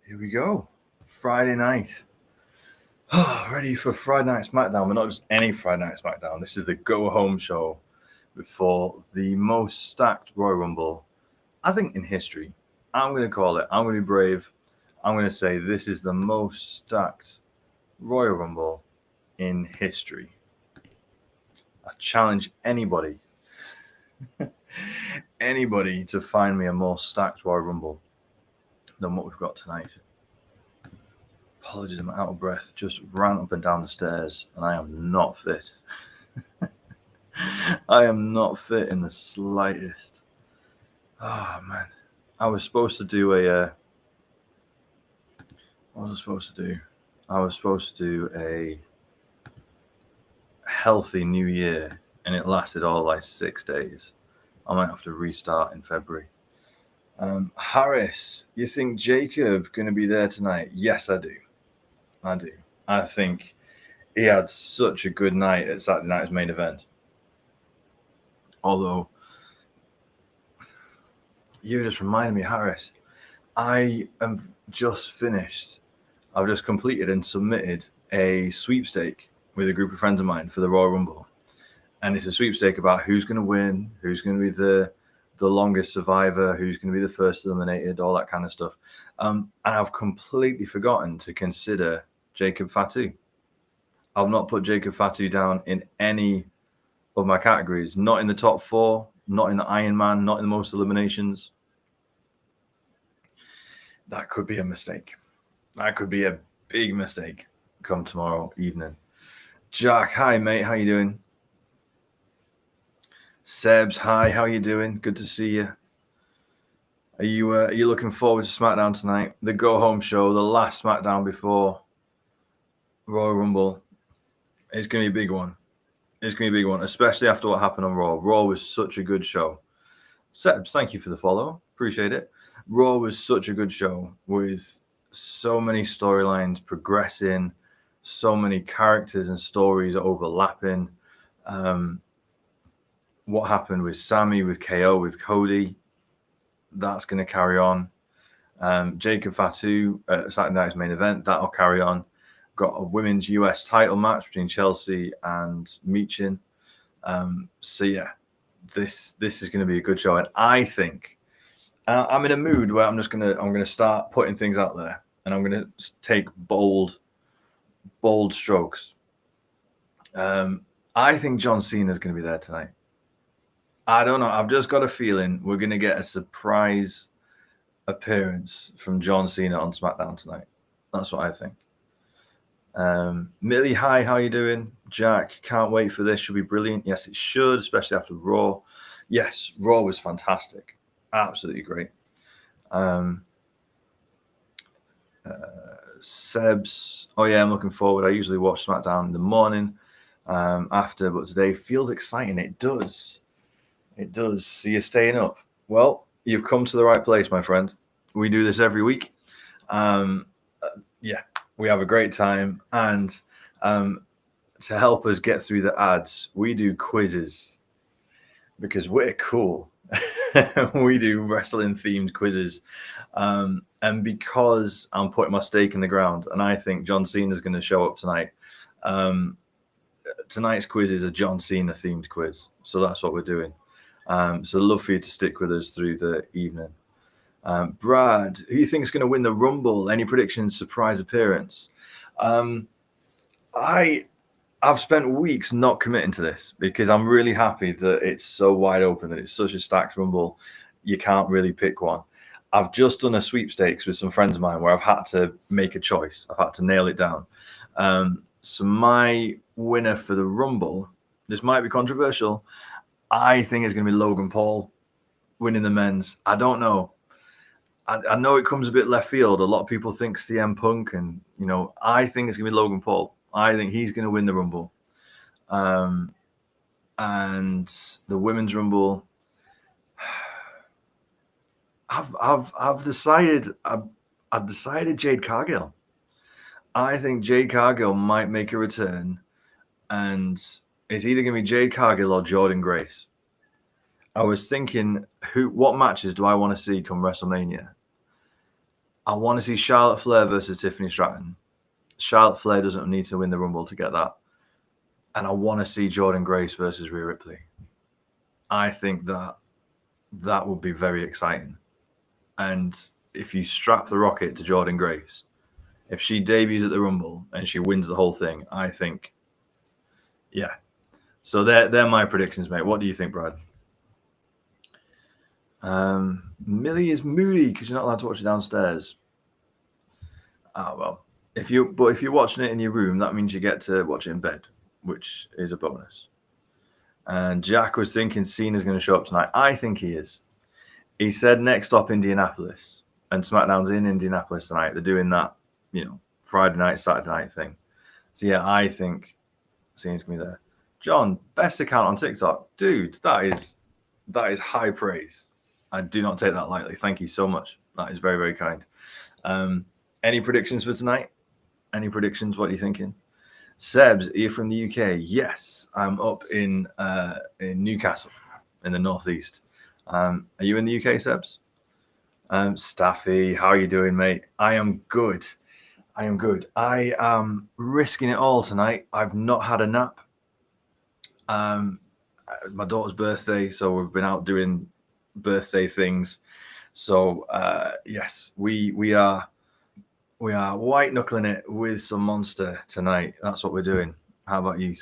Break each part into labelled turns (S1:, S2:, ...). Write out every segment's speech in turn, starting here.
S1: Here we go. Friday night. Ready for Friday Night Smackdown, but not just any Friday Night Smackdown. This is the go-home show before the most stacked Royal Rumble, I think, in history. I'm going to call it. I'm going to be brave. I'm going to say this is the most stacked Royal Rumble in history. I challenge anybody to find me a more stacked Royal Rumble than what we've got tonight. Apologies, I'm out of breath. Just ran up and down the stairs, and I am not fit. I am not fit in the slightest. Oh man, I was supposed to do what was I supposed to do? I was supposed to do a healthy New Year, and it lasted all like 6 days. I might have to restart in February. Harris, you think Jacob going to be there tonight? Yes, I do. I think he had such a good night at Saturday night's main event. Although, you just reminded me, Harris, I am just finished. I've just completed and submitted a sweepstake with a group of friends of mine for the Royal Rumble. And it's a sweepstake about who's going to win, who's going to be the longest survivor, who's going to be the first eliminated, all that kind of stuff. And I've completely forgotten to consider Jacob Fatu. I've not put Jacob Fatu down in any of my categories, not in the top 4, not in the Iron Man, not in the most eliminations. That could be a mistake. That could be a big mistake come tomorrow evening. Jack, hi mate, how you doing? Sebs, hi, how you doing? Good to see you. Are you looking forward to SmackDown tonight? The go-home show, the last SmackDown before Royal Rumble. It's going to be a big one. It's going to be a big one, especially after what happened on Raw. Raw was such a good show. Sebs, thank you for the follow. Appreciate it. Raw was such a good show with so many storylines progressing, so many characters and stories overlapping. What happened with Sammy, with KO, with Cody, that's going to carry on. Jacob Fatu at Saturday night's main event, that'll carry on. Got a women's US title match between Chelsea and Meechin. So yeah, this is going to be a good show, and I think I'm in a mood where I'm gonna start putting things out there, and I'm gonna take bold strokes. I think John Cena is going to be there tonight. I don't know. I've just got a feeling we're going to get a surprise appearance from John Cena on SmackDown tonight. That's what I think. Millie, hi, how you doing? Jack, can't wait for this. Should be brilliant. Yes, it should, especially after Raw. Yes, Raw was fantastic. Absolutely great. Sebs, oh yeah, I'm looking forward. I usually watch SmackDown in the morning after, but today feels exciting. It does. So you're staying up. Well, you've come to the right place, my friend. We do this every week. Yeah, we have a great time. And to help us get through the ads, we do quizzes because we're cool. We do wrestling-themed quizzes. And because I'm putting my stake in the ground, and I think John Cena is going to show up tonight, tonight's quiz is a John Cena-themed quiz. So that's what we're doing. So love for you to stick with us through the evening. Brad, who do you think is going to win the Rumble? Any predictions? Surprise appearance? I've spent weeks not committing to this because I'm really happy that it's so wide open, that it's such a stacked Rumble. You can't really pick one. I've just done a sweepstakes with some friends of mine where I've had to make a choice. I've had to nail it down. So my winner for the Rumble, this might be controversial, I think it's going to be Logan Paul winning the men's. I don't know. I know it comes a bit left field. A lot of people think CM Punk, and I think it's going to be Logan Paul. I think he's going to win the Rumble. And the women's Rumble, I've decided Jade Cargill. I think Jade Cargill might make a return, and it's either going to be Jade Cargill or Jordynne Grace. I was thinking, what matches do I want to see come WrestleMania? I want to see Charlotte Flair versus Tiffany Stratton. Charlotte Flair doesn't need to win the Rumble to get that. And I want to see Jordynne Grace versus Rhea Ripley. I think that would be very exciting. And if you strap the rocket to Jordynne Grace, if she debuts at the Rumble and she wins the whole thing, I think, yeah. So they're my predictions, mate. What do you think, Brad? Millie is moody because you're not allowed to watch it downstairs. Well, if you're watching it in your room, that means you get to watch it in bed, which is a bonus. And Jack was thinking Cena's going to show up tonight. I think he is. He said next stop Indianapolis, and SmackDown's in Indianapolis tonight. They're doing that, Friday night, Saturday night thing. So yeah, I think Cena's going to be there. John, best account on TikTok, dude. That is high praise. I do not take that lightly. Thank you so much. That is very, very kind. Any predictions for tonight? Any predictions? What are you thinking? Sebs, are you from the UK? Yes, I'm up in Newcastle in the northeast. Are you in the UK, Sebs? Staffy, how are you doing, mate? I am good. I am risking it all tonight. I've not had a nap. My daughter's birthday, so we've been out doing birthday things. So yes, we are white knuckling it with some Monster tonight. That's what we're doing. How about you?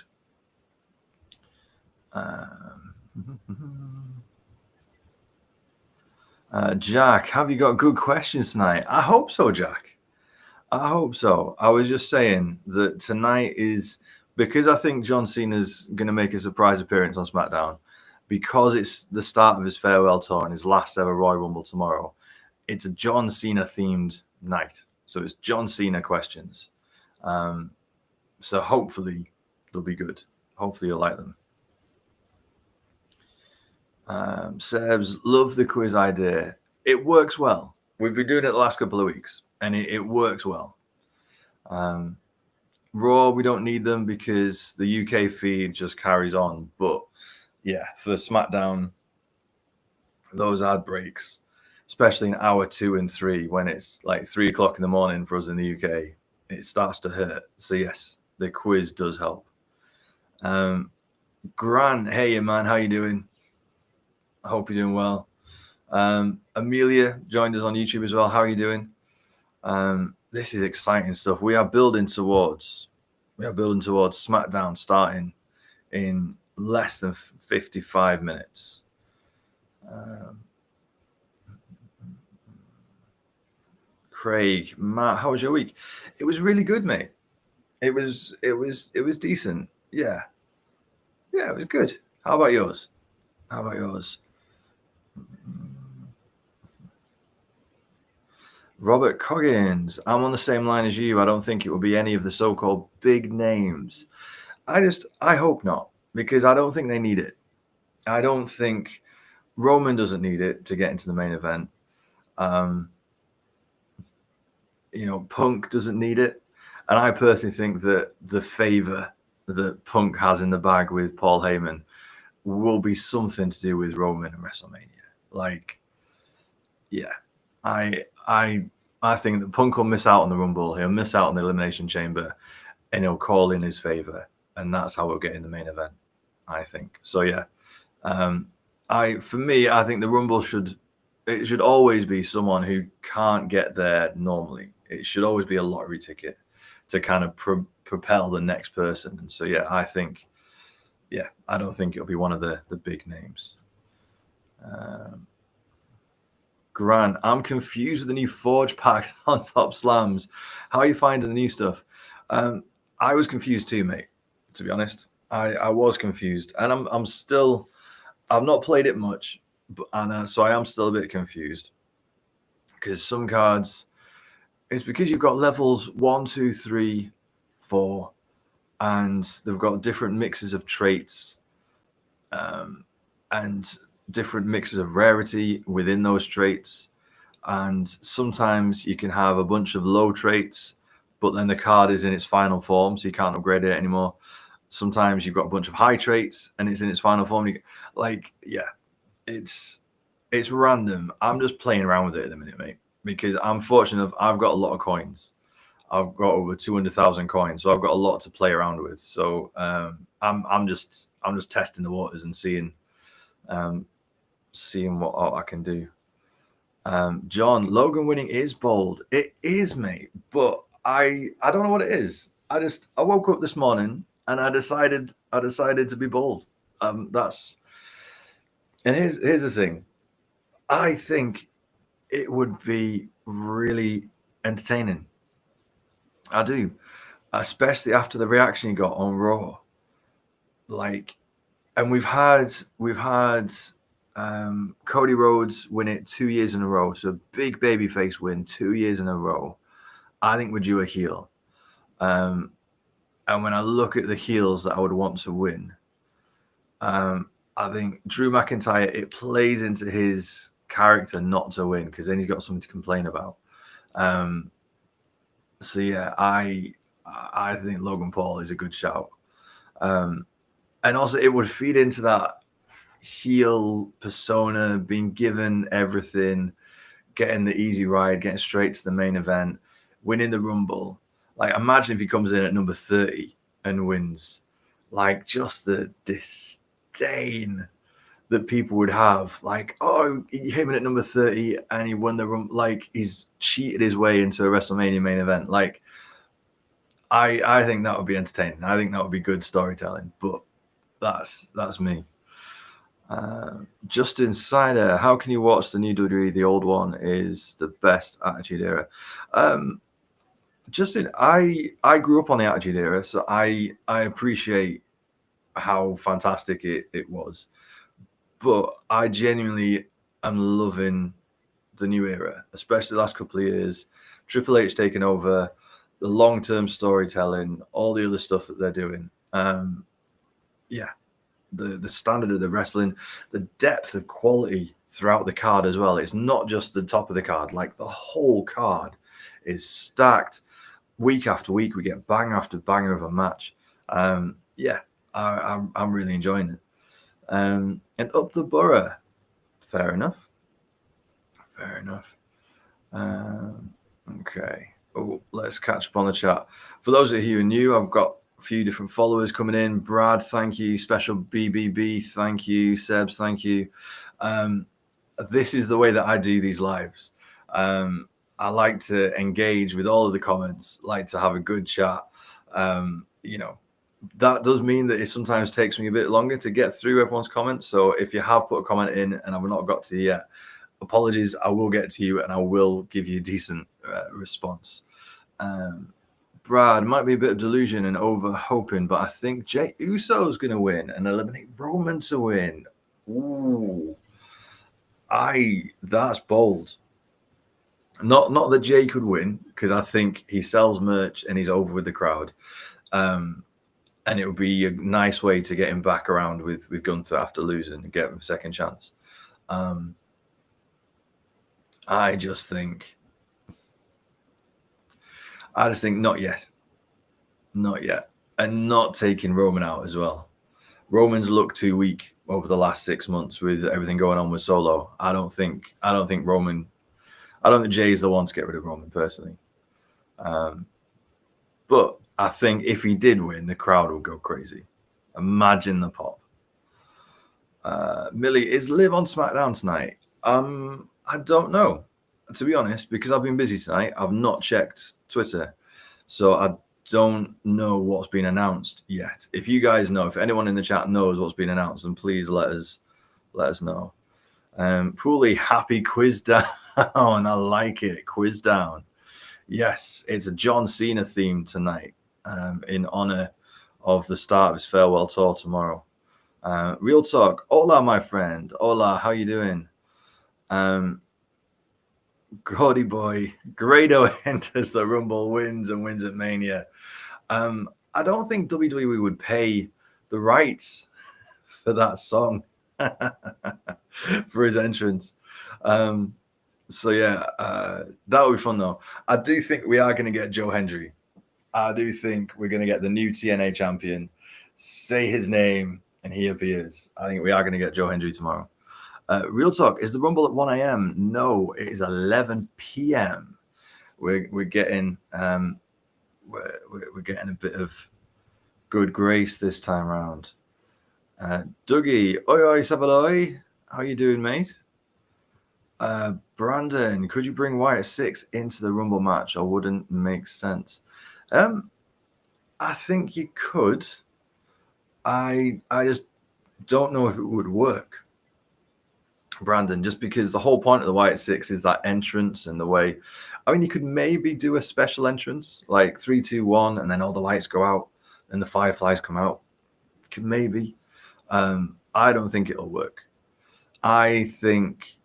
S1: Jack, have you got good questions tonight? I hope so, Jack. I hope so. I was just saying that tonight is because I think John Cena's going to make a surprise appearance on SmackDown because it's the start of his farewell tour and his last ever Royal Rumble tomorrow. It's a John Cena themed night. So it's John Cena questions. So hopefully they'll be good. Hopefully you'll like them. Sebs, love the quiz idea. It works well. We've been doing it the last couple of weeks, and it works well. Raw, we don't need them because the UK feed just carries on. But yeah, for SmackDown, those ad breaks, especially in hour 2 and 3, when it's like 3 o'clock in the morning for us in the UK, it starts to hurt. So yes, the quiz does help. Grant, hey man, how you doing? I hope you're doing well. Amelia joined us on YouTube as well. How are you doing? This is exciting stuff. We are building towards SmackDown starting in less than 55 minutes. Craig, Matt, how was your week? It was really good, mate. It was decent. Yeah, it was good. How about yours? Robert Coggins, I'm on the same line as you. I don't think it will be any of the so-called big names. I hope not, because I don't think they need it. I don't think Roman doesn't need it to get into the main event. Punk doesn't need it. And I personally think that the favor that Punk has in the bag with Paul Heyman will be something to do with Roman and WrestleMania. Like, yeah, I think that Punk will miss out on the Rumble. He'll miss out on the Elimination Chamber, and he'll call in his favor, and that's how we'll get in the main event, I think. So yeah, I think the Rumble should always be someone who can't get there normally. It should always be a lottery ticket to kind of propel the next person. And so yeah, I don't think it'll be one of the big names. Grant, I'm confused with the new Forge pack on Top Slams. How are you finding the new stuff? I was confused too, mate. To be honest, I was confused, and I've not played it much, so I am still a bit confused because some cards, it's because you've got levels 1, 2, 3, 4, and they've got different mixes of traits, and different mixes of rarity within those traits. And sometimes you can have a bunch of low traits, but then the card is in its final form, so you can't upgrade it anymore. Sometimes you've got a bunch of high traits and it's in its final form. It's random. I'm just playing around with it at the minute, mate, because I'm fortunate. I've got a lot of coins. I've got over 200,000 coins, so I've got a lot to play around with. So I'm just testing the waters and seeing what I can do. John, Logan winning is bold. It is, mate. But I don't know what it is. I woke up this morning and I decided to be bold. And here's the thing. I think it would be really entertaining. I do, especially after the reaction he got on Raw. Like, and we've had Cody Rhodes win it 2 years in a row, so big babyface win 2 years in a row. I think we're due a heel. And when I look at the heels that I would want to win, I think Drew McIntyre, it plays into his character not to win because then he's got something to complain about. So yeah, I think Logan Paul is a good shout. And also it would feed into that heel persona, being given everything, getting the easy ride, getting straight to the main event, winning the Rumble. Like, imagine if he comes in at number 30 and wins. Like, just the disdain that people would have. Like, oh, he came in at number 30 and he won the Rumble. Like, he's cheated his way into a WrestleMania main event. Like, I think that would be entertaining. I think that would be good storytelling. But that's me. Justin Sider, how can you watch the new WWE? The old one is the best Attitude Era. Justin, I grew up on the Attitude Era, so I appreciate how fantastic it was. But I genuinely am loving the new era, especially the last couple of years. Triple H taking over, the long-term storytelling, all the other stuff that they're doing. Yeah. The standard of the wrestling, the depth of quality throughout the card as well. It's not just the top of the card, like the whole card is stacked week after week. We get bang after banger of a match. Yeah, I'm really enjoying it. And up the borough, fair enough. Okay. Oh, let's catch up on the chat. For those of you who are new, I've got a few different followers coming in. Brad, thank you. Special BBB, thank you. Sebs, thank you. This is the way that I do these lives. I like to engage with all of the comments, like to have a good chat. That does mean that it sometimes takes me a bit longer to get through everyone's comments. So if you have put a comment in and I've not got to you yet, apologies. I will get to you and I will give you a decent response. Brad, might be a bit of delusion and over hoping, but I think Jey Uso is going to win and eliminate Roman to win. Ooh, that's bold. Not that Jey could win, because I think he sells merch and he's over with the crowd. And it would be a nice way to get him back around with Gunther after losing and get him a second chance. I just think not yet. And not taking Roman out as well. Roman's looked too weak over the last 6 months with everything going on with Solo. I don't think Jay's the one to get rid of Roman personally. But I think if he did win, the crowd would go crazy. Imagine the pop. Millie, is Liv on SmackDown tonight? I don't know, to be honest, because I've been busy tonight. I've not checked Twitter, so I don't know what's been announced yet. If you guys know, if anyone in the chat knows what's been announced, then please let us know. Pooley, happy quiz down. I like it. Quiz down. Yes, it's a John Cena theme tonight, in honor of the start of his farewell tour tomorrow. Real talk. Hola, my friend. Hola, how you doing? Gordy boy, Grado enters the Rumble, wins at Mania. I don't think WWE would pay the rights for that song for his entrance. So yeah, that would be fun though. I do think we are going to get Joe Hendry. I do think we're going to get the new TNA champion. Say his name and he appears. I think we are going to get Joe Hendry tomorrow. Real talk, is the Rumble at 1 a.m.? No, it is 11 p.m. We're getting we're getting a bit of good grace this time around. Dougie, oi oi Sabaloi, how you doing, mate? Brandon, could you bring Wyatt 6 into the Rumble match, or wouldn't make sense? I think you could. I just don't know if it would work, Brandon, just because the whole point of the Wyatt 6 is that entrance and the way. I mean, you could maybe do a special entrance, like 3, 2, 1, and then all the lights go out and the fireflies come out. Could maybe. I don't think it'll work. I think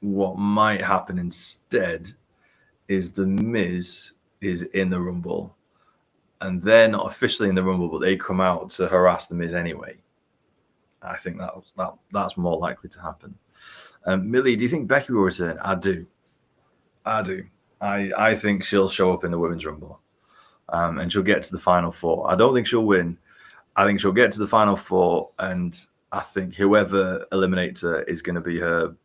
S1: what might happen instead is the Miz is in the Rumble, and they're not officially in the Rumble, but they come out to harass the Miz anyway. I think that's more likely to happen. Millie, do you think Becky will return? I do. I think she'll show up in the Women's Rumble, and she'll get to the Final Four. I don't think she'll win. I think she'll get to the Final Four, and I think whoever eliminates her is going to be her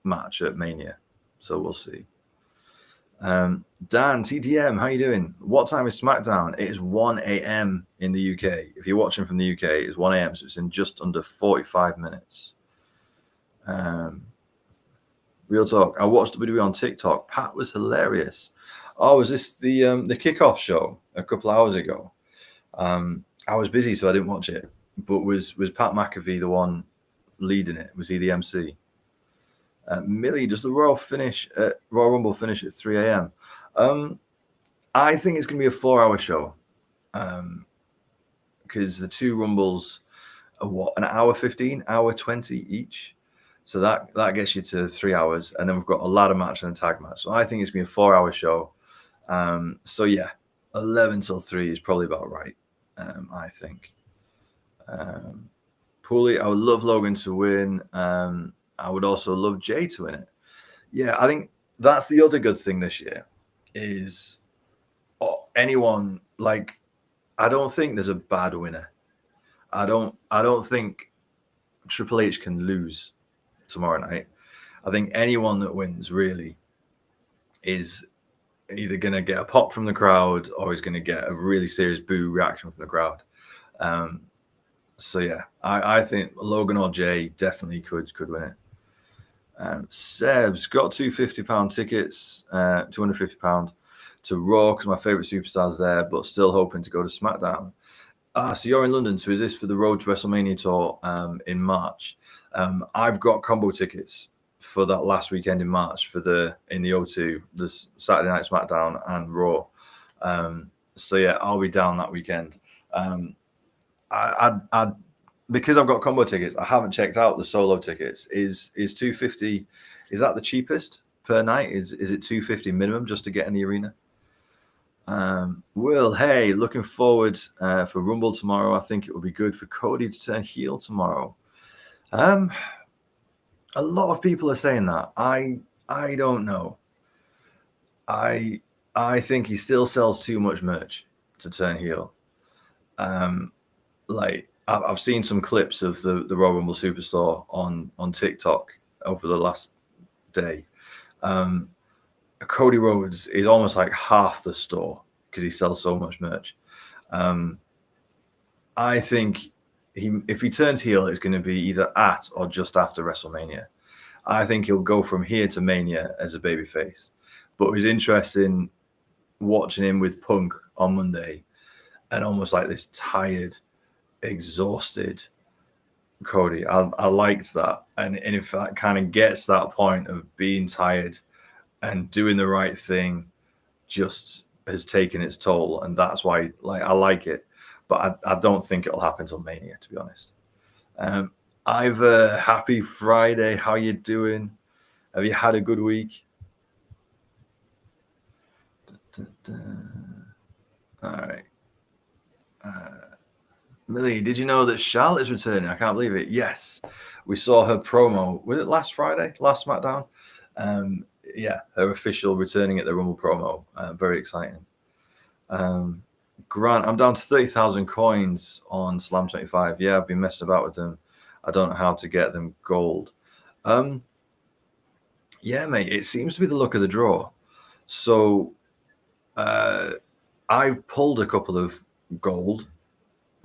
S1: match at Mania. So we'll see. Dan, TTM, how you doing? What time is SmackDown? It is 1 a.m. in the UK. If you're watching from the UK, it's 1 a.m., so it's in just under 45 minutes. Real talk. I watched WWE on TikTok. Pat was hilarious. Oh, was this the kickoff show a couple hours ago? I was busy, so I didn't watch it. But was Pat McAfee the one leading it? Was he the MC? Millie, does the Royal Rumble finish at 3 a.m.? I think it's going to be a 4-hour show, because the two Rumbles are an hour 15, hour 20 each. So that gets you to 3 hours, and then we've got a ladder match and a tag match. So I think it's going to be a 4-hour show. So yeah, 11 till 3 is probably about right. I think. Pooley, I would love Logan to win. I would also love Jay to win it. Yeah, I think that's the other good thing this year is anyone, like, I don't think there's a bad winner. I don't think Triple H can lose tomorrow night. I think anyone that wins really is either going to get a pop from the crowd or is going to get a really serious boo reaction from the crowd. So yeah, I think Logan or Jay definitely could win it. Seb's got two £50 tickets, £250 to Raw because my favorite superstar's there, but still hoping to go to SmackDown. So you're in London. So is this for the Road to WrestleMania tour in March? I've got combo tickets for that last weekend in March in the O2, the Saturday Night SmackDown and Raw. So yeah, I'll be down that weekend. I because I've got combo tickets, I haven't checked out the solo tickets. Is $250? Is that the cheapest per night? Is it $250 minimum just to get in the arena? Will, hey, looking forward for Rumble tomorrow. I think it will be good for Cody to turn heel tomorrow. A lot of people are saying that. I don't know. I think he still sells too much merch to turn heel. Like I've seen some clips of the Royal Rumble Superstore on TikTok over the last day. Cody Rhodes is almost like half the store because he sells so much merch. I think if he turns heel, it's going to be either at or just after WrestleMania. I think he'll go from here to Mania as a babyface. But it was interesting watching him with Punk on Monday and almost like this tired, exhausted Cody. I liked that. And if that kind of gets that point of being tired and doing the right thing just has taken its toll. And that's why I like it. But I don't think it'll happen till Mania, to be honest. Ivor, happy Friday. How you doing? Have you had a good week? All right. Millie, did you know that Charlotte is returning? I can't believe it. Yes. We saw her promo. Was it last Friday? Last SmackDown? Yeah, her official returning at the Rumble promo. Very exciting. Grant, I'm down to 30,000 coins on Slam 25. Yeah, I've been messing about with them. I don't know how to get them gold. Yeah, mate, it seems to be the luck of the draw. So I've pulled a couple of gold.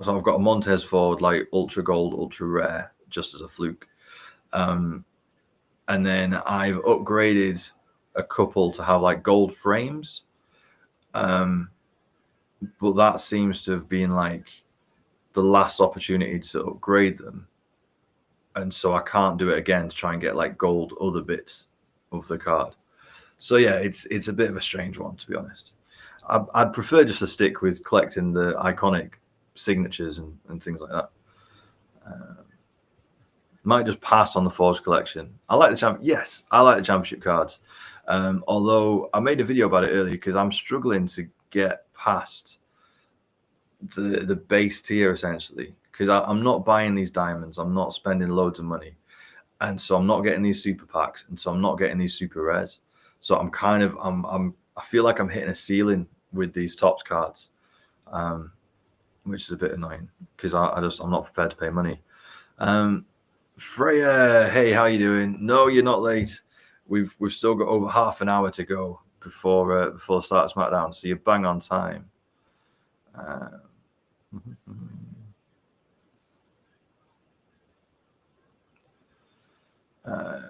S1: So I've got a Montez Ford, like ultra gold, ultra rare, just as a fluke. And then I've upgraded a couple to have like gold frames. But that seems to have been like the last opportunity to upgrade them. And so I can't do it again to try and get like gold other bits of the card. So yeah, it's a bit of a strange one, to be honest. I'd prefer just to stick with collecting the iconic signatures and things like that. Might just pass on the Forge collection. I like the Yes, I like the championship cards. Although I made a video about it earlier because I'm struggling to get past the base tier essentially, because I'm not buying these diamonds. I'm not spending loads of money, and so I'm not getting these super packs, and so I'm not getting these super rares. So I'm kind of I feel like I'm hitting a ceiling with these tops cards, which is a bit annoying because I'm not prepared to pay money. Freya, hey, how you doing? No, you're not late. We've still got over half an hour to go before the start of SmackDown, so you're bang on time.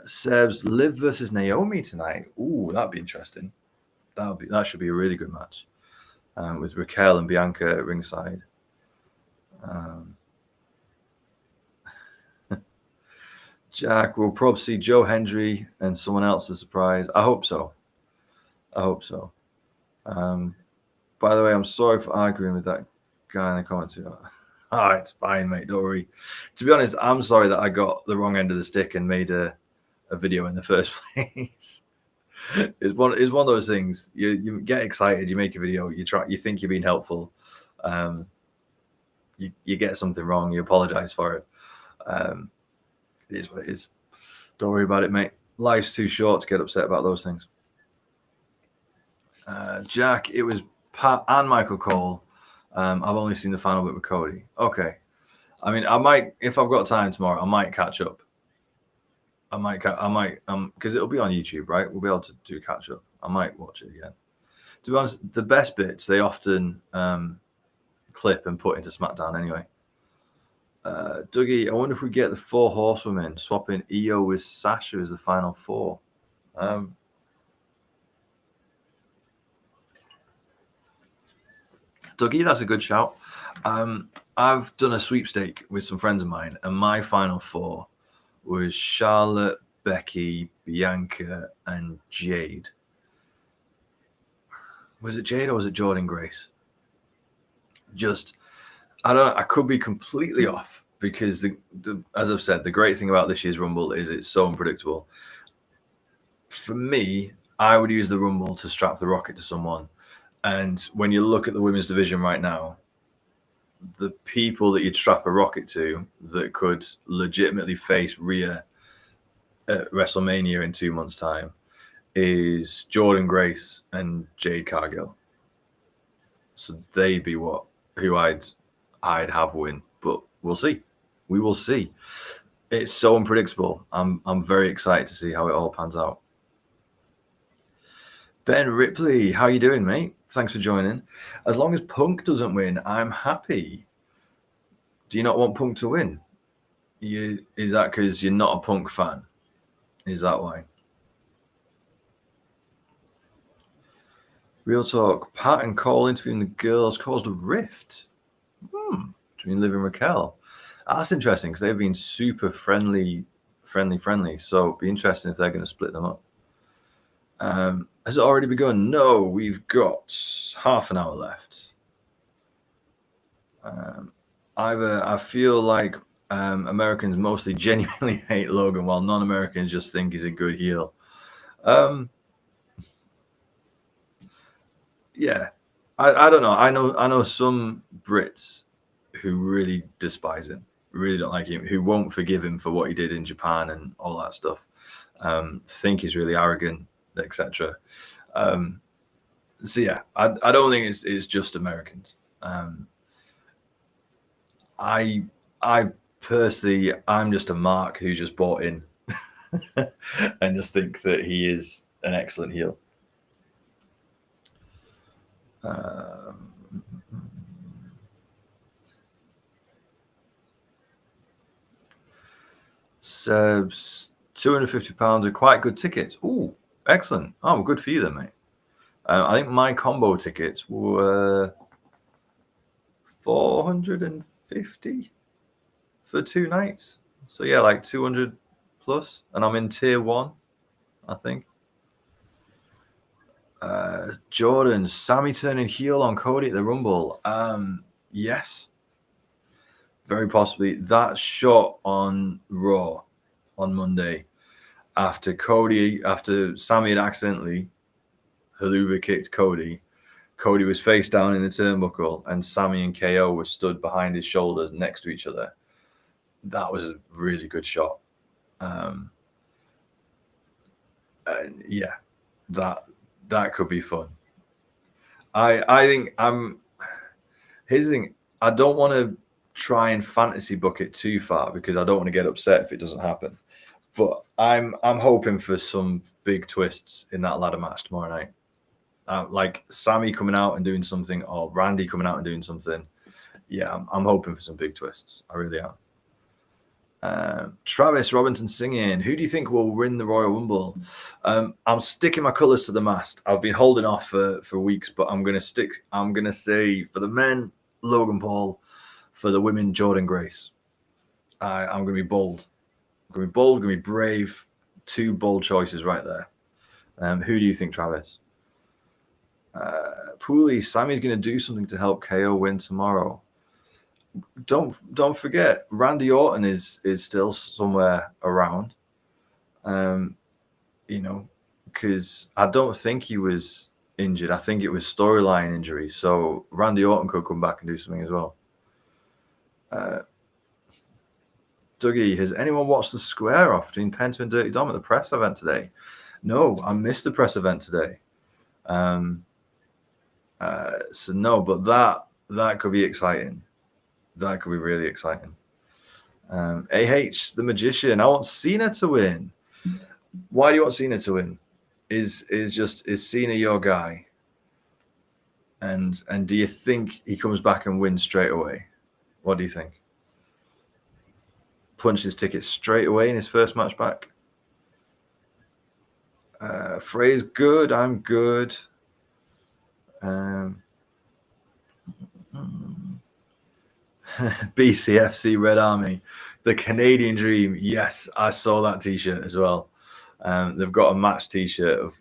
S1: Seb's Liv versus Naomi tonight. Ooh, that'd be interesting. That should be a really good match. With Raquel and Bianca at ringside. Jack, we'll probably see Joe Hendry and someone else as a surprise. I hope so. By the way, I'm sorry for arguing with that guy in the comments. Oh, it's fine, mate. Don't worry. To be honest, I'm sorry that I got the wrong end of the stick and made a video in the first place. It's one of those things. You get excited, you make a video, you think you're being helpful, you get something wrong, you apologize for it. It is what it is. Don't worry about it, mate. Life's too short to get upset about those things. Jack, it was Pat and Michael Cole. I've only seen the final bit with Cody. Okay. I mean, I might, if I've got time tomorrow, I might catch up. I might, because it'll be on YouTube, right? We'll be able to do catch up. I might watch it again. To be honest, the best bits they often clip and put into SmackDown anyway. Dougie, I wonder if we get the 4 horsewomen swapping Io with Sasha as the final 4. Dougie, that's a good shout. I've done a sweepstake with some friends of mine, and my final 4 was Charlotte, Becky, Bianca, and Jade. Was it Jade or was it Jordan Grace? I don't know. I could be completely off because as I've said, the great thing about this year's Rumble is it's so unpredictable. For me, I would use the Rumble to strap the rocket to someone. And when you look at the women's division right now, the people that you'd strap a rocket to that could legitimately face Rhea at WrestleMania in 2 months' time is Jordan Grace and Jade Cargill. So they'd be who I'd have win, but we'll see. We will see. It's so unpredictable. I'm very excited to see how it all pans out. Ben Ripley, how you doing, mate? Thanks for joining. As long as Punk doesn't win, I'm happy. Do you not want Punk to win? Is that because you're not a Punk fan? Is that why? Real talk. Pat and Cole interviewing the girls caused a rift between Liv and Raquel. That's interesting because they've been super friendly. So it'd be interesting if they're going to split them up. Has it already begun? No, we've got half an hour left. I feel like Americans mostly genuinely hate Logan, while non-Americans just think he's a good heel. Yeah, I don't know. I know some Brits who really despise him, really don't like him, who won't forgive him for what he did in Japan and all that stuff. Think he's really arrogant, etc. So yeah, I don't think it's just Americans. I Personally, I'm just a mark who just bought in and just think that he is an excellent heel. Seb's £250 are quite good tickets. Ooh, excellent. Oh, good for you then, mate. I think my combo tickets were 450 for 2 nights. So yeah, like 200 plus, and I'm in tier 1, I think. Jordan, Sammy turning heel on Cody at the Rumble. Yes, very possibly. That shot on Raw on Monday after Sammy had accidentally haluva kicked Cody. Cody was face down in the turnbuckle, and Sammy and KO were stood behind his shoulders next to each other. That was a really good shot. Yeah, that could be fun. I think here's the thing. I don't want to try and fantasy book it too far because I don't want to get upset if it doesn't happen. But I'm hoping for some big twists in that ladder match tomorrow night. Like Sammy coming out and doing something, or Randy coming out and doing something. Yeah, I'm hoping for some big twists. I really am. Travis Robinson singing, who do you think will win the Royal Rumble? I'm sticking my colours to the mast. I've been holding off for weeks, but I'm gonna say for the men, Logan Paul. For the women, Jordan Grace. I'm gonna be bold. I'm gonna be brave. 2 bold choices right there. Who do you think, Travis? Pooley, Sammy's gonna do something to help KO win tomorrow. Don't forget, Randy Orton is still somewhere around. Because I don't think he was injured. I think it was storyline injury. So Randy Orton could come back and do something as well. Dougie, has anyone watched the square off between Penta and Dirty Dom at the press event today? No, I missed the press event today. So no, but that could be exciting. That could be really exciting. AH, the Magician. I want Cena to win. Why do you want Cena to win? Is Cena your guy? And do you think he comes back and wins straight away? What do you think? Punch his ticket straight away in his first match back. Phrase good. I'm good. BCFC Red Army, the Canadian Dream. Yes, I saw that T-shirt as well. They've got a match T-shirt of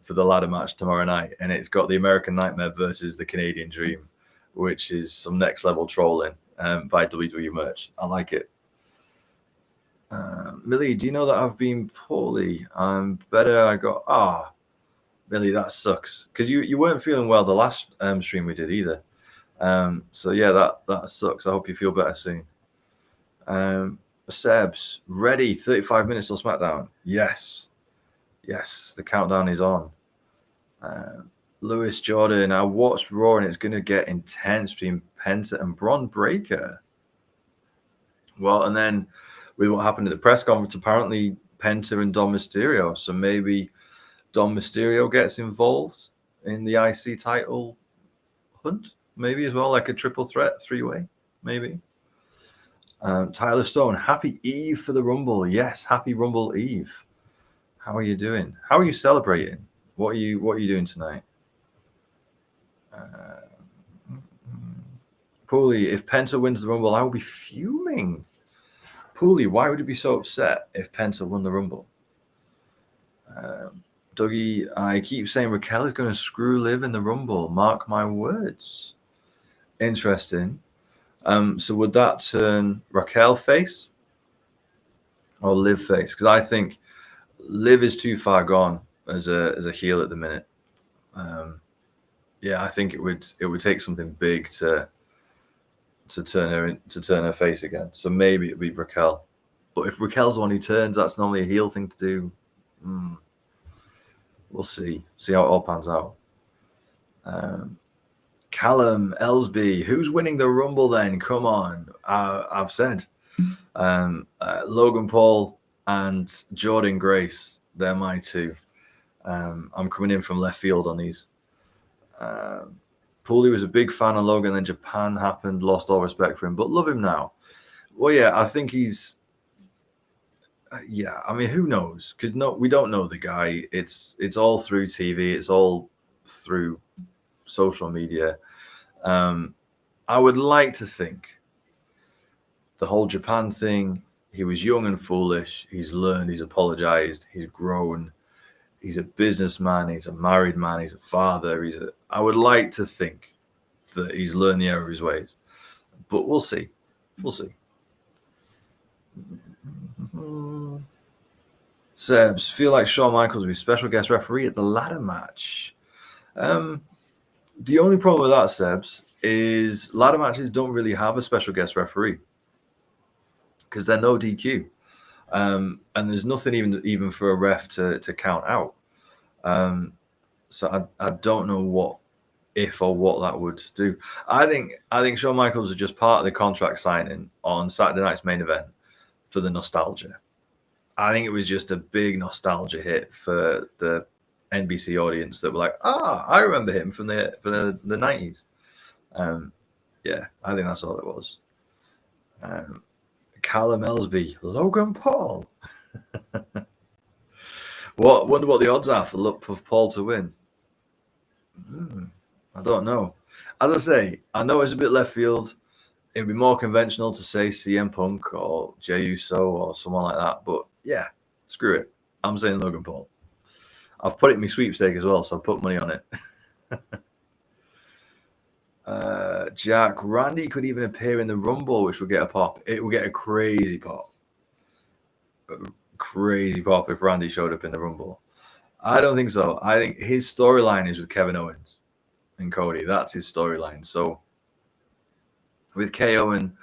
S1: for the ladder match tomorrow night, and it's got the American Nightmare versus the Canadian Dream, which is some next level trolling by WWE merch. I like it. Millie, do you know that I've been poorly? I'm better. Millie, that sucks because you weren't feeling well the last stream we did either. So yeah, that sucks. I hope you feel better soon. Sebs, ready? 35 minutes till SmackDown. Yes, the countdown is on. Lewis Jordan, I watched Raw and it's going to get intense between Penta and Bron Breakker. Well, and then with what happened at the press conference, apparently Penta and Dom Mysterio. So maybe Dom Mysterio gets involved in the IC title hunt, maybe as well, like a triple threat 3-way, maybe. Tyler Stone, happy Eve for the Rumble. Yes, happy Rumble Eve. How are you doing? How are you celebrating? What are you doing tonight? Pooley, if Penta wins the Rumble, I will be fuming. Pooley, why would you be so upset if Penta won the Rumble? Dougie, I keep saying Raquel is going to screw Liv in the Rumble. Mark my words. Interesting. So would that turn Raquel face or Liv face? Because I think Liv is too far gone as a heel at the minute. Yeah, I think it would take something big to turn her face again. So maybe it'd be Raquel. But if Raquel's the one who turns, that's normally a heel thing to do. We'll see how it all pans out. Callum Ellsby, who's winning the Rumble then? Come on. I've said Logan Paul and Jordan Grace, they're my two. I'm coming in from left field on these. Paulie was a big fan of Logan, then Japan happened, lost all respect for him, but love him now. Well, yeah, I think he's. Yeah, I mean, who knows? Because we don't know the guy. It's all through TV. It's all through social media. I would like to think the whole Japan thing. He was young and foolish. He's learned. He's apologized. He's grown. He's a businessman. He's a married man. He's a father. I would like to think that he's learned the error of his ways, but we'll see. We'll see. Sebs, feel like Shawn Michaels will be special guest referee at the ladder match. The only problem with that, Sebs, is ladder matches don't really have a special guest referee because they're no DQ. And there's nothing even for a ref to count out. So I don't know what that would do. I think Shawn Michaels is just part of the contract signing on Saturday night's main event for the nostalgia. I think it was just a big nostalgia hit for the NBC audience that were like, I remember him from the 90s. Yeah, I think that's all it was. Callum Ellsby, Logan Paul. Wonder what the odds are for Paul to win. I don't know. As I say, I know it's a bit left field. It would be more conventional to say CM Punk or Jey Uso or someone like that. But yeah, screw it. I'm saying Logan Paul. I've put it in my sweepstake as well, so I put money on it. Jack, Randy could even appear in the Rumble, which will get a pop. It will get a crazy pop. Crazy pop if Randy showed up in the Rumble. I don't think so. I think his storyline is with Kevin Owens and Cody. That's his storyline. So with KO and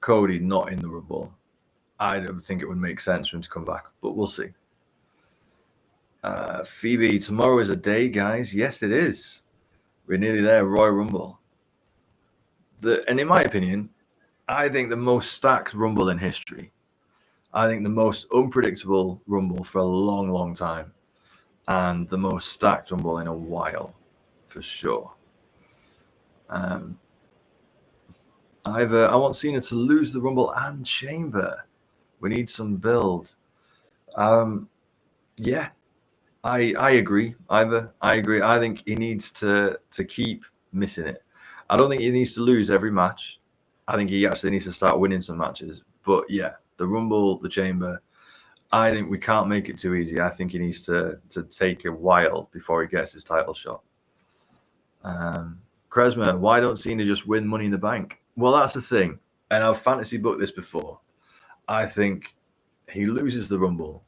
S1: Cody not in the Rumble, I don't think it would make sense for him to come back, but we'll see. Phoebe, tomorrow is a day, guys. Yes, it is. We're nearly there, Royal Rumble. And in my opinion, I think the most stacked Rumble in history. I think the most unpredictable Rumble for a long, long time. And the most stacked Rumble in a while, for sure. I want Cena to lose the Rumble and Chamber. We need some build. Yeah, I agree. I agree. I think he needs to keep missing it. I don't think he needs to lose every match. I think he actually needs to start winning some matches. But yeah, the Rumble, the Chamber, I think we can't make it too easy. I think he needs to take a while before he gets his title shot. Kresma, why don't Cena just win Money in the Bank? Well, that's the thing. And I've fantasy booked this before. I think he loses the Rumble.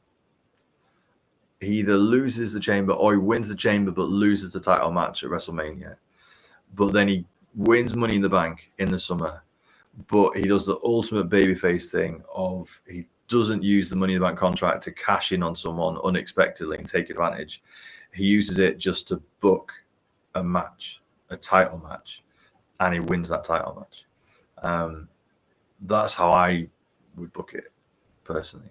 S1: He either loses the Chamber or he wins the Chamber but loses the title match at WrestleMania. But then he wins Money in the Bank in the summer. But he does the ultimate babyface thing of he doesn't use the Money in the Bank contract to cash in on someone unexpectedly and take advantage. He uses it just to book a match, a title match, and he wins that title match. That's how I would book it, personally.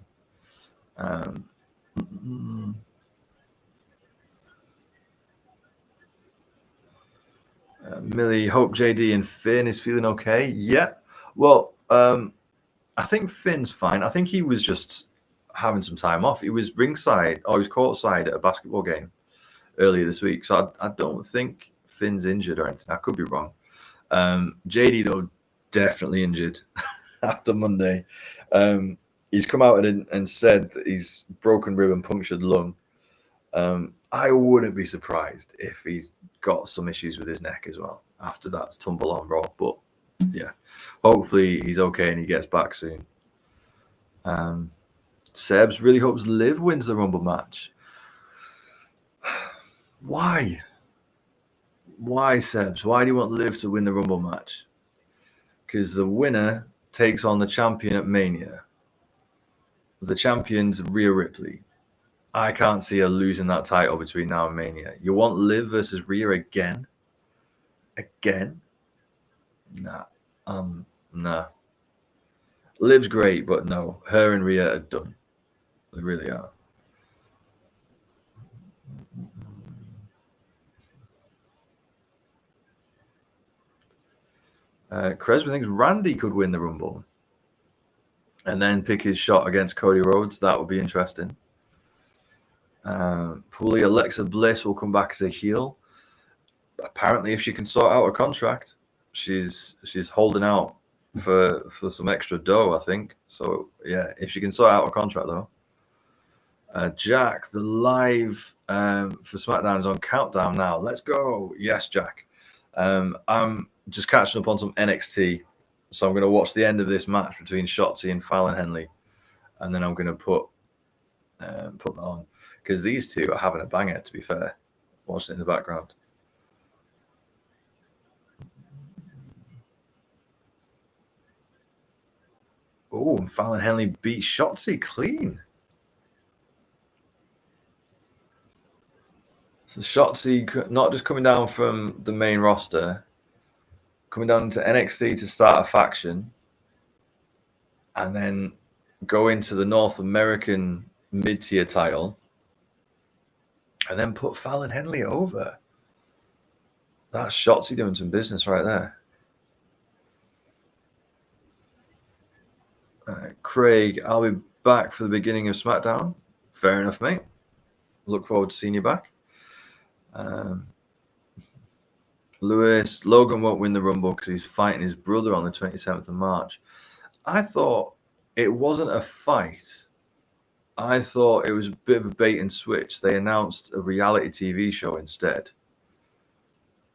S1: Millie, hope JD and Finn is feeling okay. Yeah. Well, I think Finn's fine. I think he was just having some time off. He was ringside, or he was courtside at a basketball game earlier this week. So I don't think Finn's injured or anything. I could be wrong. JD, though, definitely injured after Monday. He's come out and said that he's broken rib and punctured lung. I wouldn't be surprised if he's got some issues with his neck as well after that tumble on Raw. But yeah, hopefully he's okay and he gets back soon. Sebs really hopes Liv wins the Rumble match. Why? Why, Sebs? Why do you want Liv to win the Rumble match? Because the winner takes on the champion at Mania. The champion's Rhea Ripley. I can't see her losing that title between now and Mania. You want Liv versus Rhea again? Again? Nah. Nah. Liv's great, but no, her and Rhea are done. They really are. Cresman thinks Randy could win the Rumble and then pick his shot against Cody Rhodes. That would be interesting. Probably Alexa Bliss will come back as a heel. Apparently, if she can sort out a contract, she's holding out for some extra dough, I think. So yeah, if she can sort out a contract though. Jack, the live for SmackDown is on countdown now. Let's go. Yes, Jack. I'm just catching up on some NXT. So I'm going to watch the end of this match between Shotzi and Fallon Henley. And then I'm going to put that on. Because these two are having a banger, to be fair. Watching it in the background. Oh, and Fallon Henley beat Shotzi clean. So Shotzi not just coming down from the main roster, coming down to NXT to start a faction, and then go into the North American mid-tier title, and then put Fallon Henley over. That's Shotzi doing some business right there. Craig, I'll be back for the beginning of SmackDown. Fair enough, mate. Look forward to seeing you back. Lewis, Logan won't win the Rumble because he's fighting his brother on the 27th of March. I thought it wasn't a fight. I thought it was a bit of a bait and switch. They announced a reality TV show instead.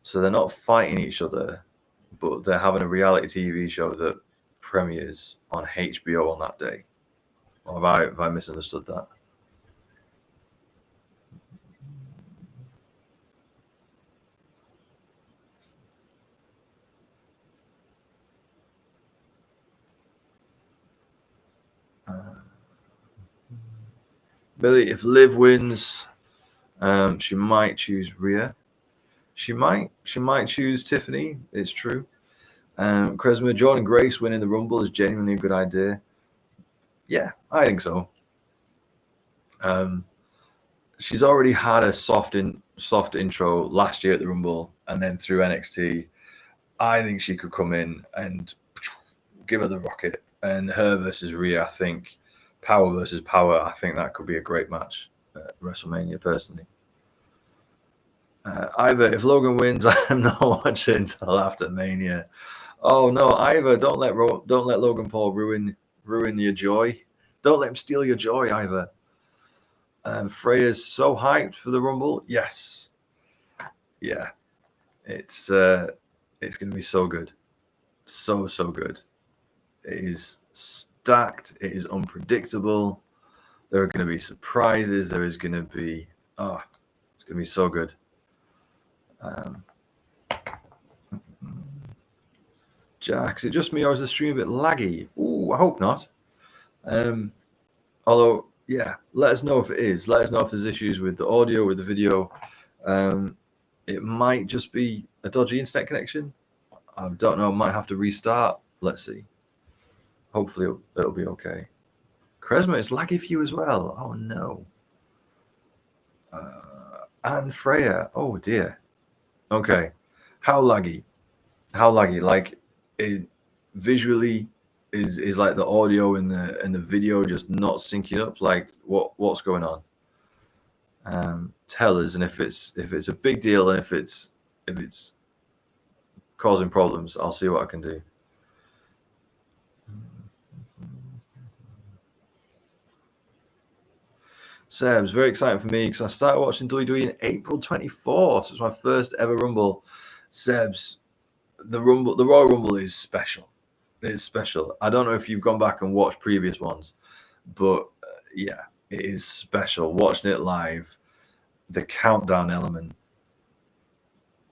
S1: So they're not fighting each other, but they're having a reality TV show that premieres on HBO on that day. Or have I misunderstood that? Billy, if Liv wins, she might choose Rhea. She might choose Tiffany. It's true. Charisma, Jordan Grace winning the Rumble is genuinely a good idea. Yeah, I think so. She's already had a soft intro last year at the Rumble, and then through NXT. I think she could come in and give her the rocket. And her versus Rhea, I think, power versus power, I think that could be a great match at WrestleMania, personally. Ivor, if Logan wins, I'm not watching until after Mania. Oh no, Ivor, don't let Logan Paul ruin your joy. Don't let him steal your joy, Ivor. Freya's so hyped for the Rumble. Yes, yeah, it's going to be so good, so good. It is stacked. It is unpredictable. There are going to be surprises. There is going to be it's going to be so good. Jack, is it just me or is the stream a bit laggy? Ooh, I hope not. Although, yeah, let us know if it is. Let us know if there's issues with the audio, with the video. It might just be a dodgy internet connection. I don't know. Might have to restart. Let's see. Hopefully, it'll be okay. Kresma, it's laggy for you as well. Oh, no. And Freya. Oh, dear. Okay. How laggy? Like, it visually is like the audio and the video just not syncing up. Like, what's going on? Tell us, and if it's a big deal, and if it's causing problems, I'll see what I can do. Seb's very exciting for me because I started watching WWE in April 24th. So it's my first ever Rumble. Seb's, the Royal Rumble is special. It's special. I don't know if you've gone back and watched previous ones, but yeah, it is special. Watching it live, the countdown element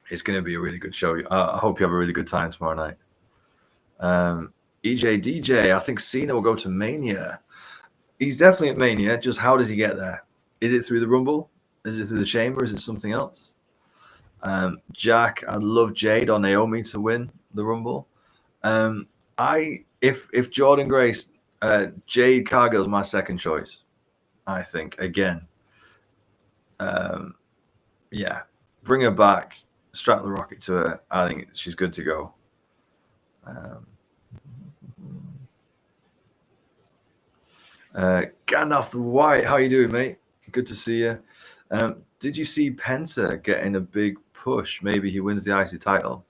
S1: is going to be a really good show. I hope you have a really good time tomorrow night. DJ, I think Cena will go to Mania. He's definitely at Mania. Just how does he get there? Is it through the Rumble? Is it through the Chamber? Is it something else? Jack, I'd love Jade or Naomi to win the Rumble. I if Jordan Grace, Jade Cargill's my second choice. I think again. Yeah, bring her back, strap the rocket to her. I think she's good to go. Gandalf the White, how you doing, mate? Good to see you. Did you see Penta getting a big push? Maybe he wins the IC title.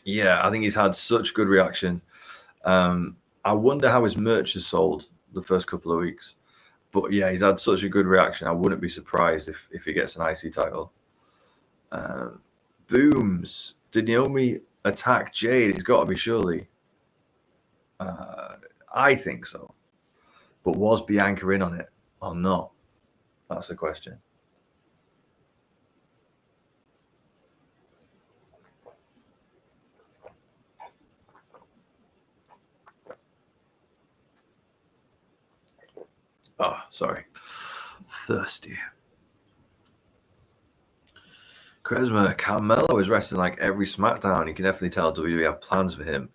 S1: Yeah, I think he's had such good reaction. I wonder how his merch has sold the first couple of weeks. But yeah, he's had such a good reaction. I wouldn't be surprised if he gets an IC title. Booms. Did Naomi attack Jade? It's got to be, surely. I think so. But was Bianca in on it or not? That's the question. Oh, sorry. Thirsty. Kresma, Carmelo is wrestling like every SmackDown. You can definitely tell WWE have plans for him.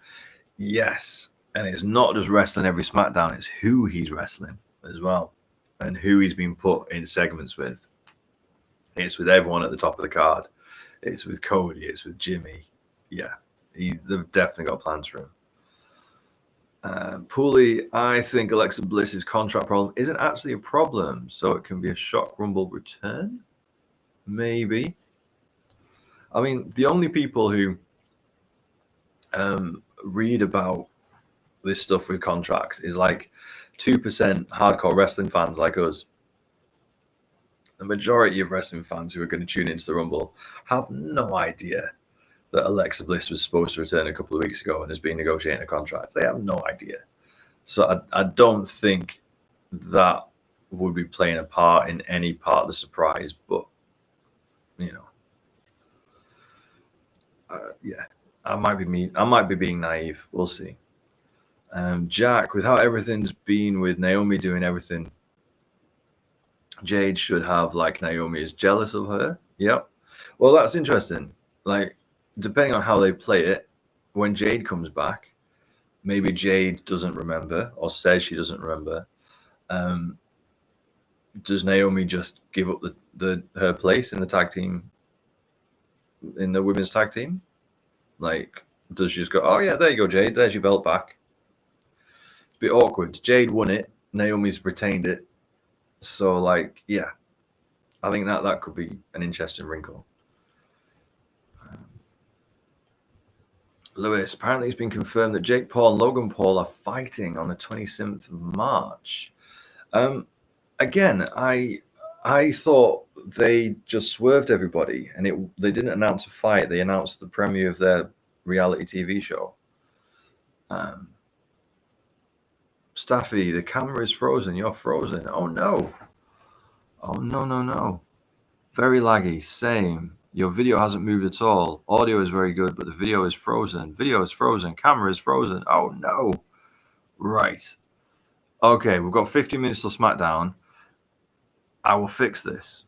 S1: Yes. And it's not just wrestling every SmackDown, it's who he's wrestling as well and who he's been put in segments with. It's with everyone at the top of the card. It's with Cody. It's with Jimmy. Yeah, they've definitely got plans for him. Pooley, I think Alexa Bliss's contract problem isn't actually a problem, so it can be a shock rumble return. Maybe. I mean, the only people who read about this stuff with contracts is like 2% hardcore wrestling fans like us. The majority of wrestling fans who are going to tune into the Rumble have no idea that Alexa Bliss was supposed to return a couple of weeks ago and has been negotiating a contract. They have no idea. So I don't think that would be playing a part in any part of the surprise, but, you know, yeah, I might be being naive. We'll see. Jack, with how everything's been with Naomi doing everything, Jade should have, like, Naomi is jealous of her. Yep. Well, that's interesting. Like, depending on how they play it, when Jade comes back, maybe Jade doesn't remember or says she doesn't remember. Does Naomi just give up her place in the tag team, in the women's tag team? Like, does she just go, oh yeah, there you go, Jade, there's your belt back? It's a bit awkward. Jade won it, Naomi's retained it. So, like, yeah, I think that could be an interesting wrinkle. Lewis, apparently it's been confirmed that Jake Paul and Logan Paul are fighting on the 27th of March. Again, I thought they just swerved everybody and they didn't announce a fight. They announced the premiere of their reality TV show. Staffy, the camera is frozen. You're frozen. Oh, no. Oh, no. Very laggy. Same. Your video hasn't moved at all. Audio is very good, but the video is frozen. Video is frozen. Camera is frozen. Oh, no. Right. Okay, we've got 50 minutes till SmackDown. I will fix this.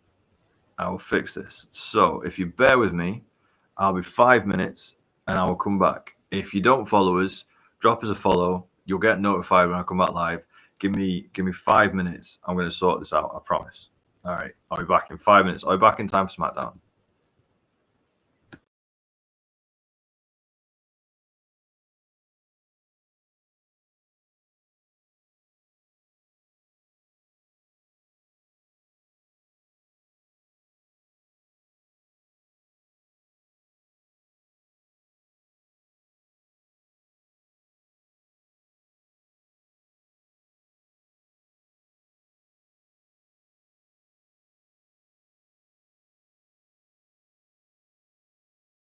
S1: So if you bear with me, I'll be 5 minutes and I will come back. If you don't follow us, drop us a follow. You'll get notified when I come back live. Give me 5 minutes. I'm going to sort this out. I promise. All right. I'll be back in 5 minutes. I'll be back in time for SmackDown.